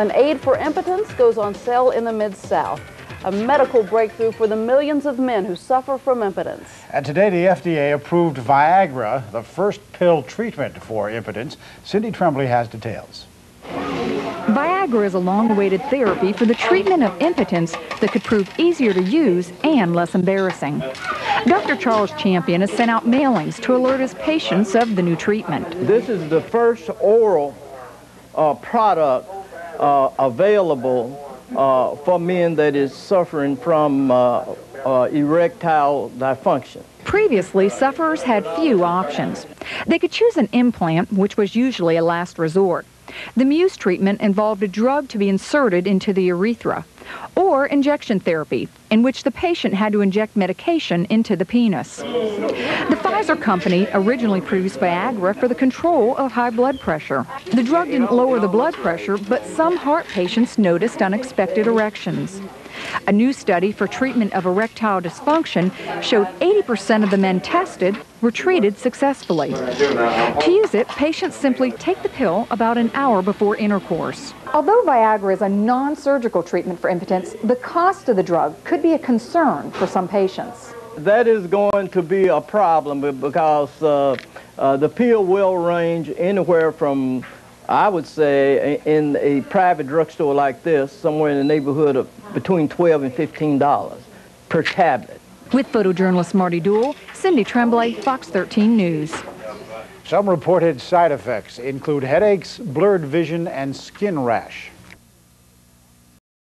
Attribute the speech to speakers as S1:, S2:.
S1: An aid for impotence goes on sale in the Mid-South. A medical breakthrough for the millions of men who suffer from impotence.
S2: And today the FDA approved Viagra, the first pill treatment for impotence. Cindy Tremblay has details.
S3: Viagra is a long-awaited therapy for the treatment of impotence that could prove easier to use and less embarrassing. Dr. Charles Champion has sent out mailings to alert his patients of the new treatment.
S4: This is the first oral product available for men that is suffering from erectile dysfunction.
S3: Previously, sufferers had few options. They could choose an implant, which was usually a last resort. The Muse treatment involved a drug to be inserted into the urethra, or injection therapy, in which the patient had to inject medication into the penis. The Pfizer company originally produced Viagra for the control of high blood pressure. The drug didn't lower the blood pressure, but some heart patients noticed unexpected erections. A new study for treatment of erectile dysfunction showed 80% of the men tested were treated successfully. To use it, patients simply take the pill about an hour before intercourse. Although Viagra is a non-surgical treatment for impotence, the cost of the drug could be a concern for some patients.
S4: That is going to be a problem because the pill will range anywhere from, I would say, in a private drugstore like this, somewhere in the neighborhood of between $12 and $15 per tablet.
S3: With photojournalist Marty Duell, Cindy Tremblay, Fox 13 News.
S2: Some reported side effects include headaches, blurred vision, and skin rash.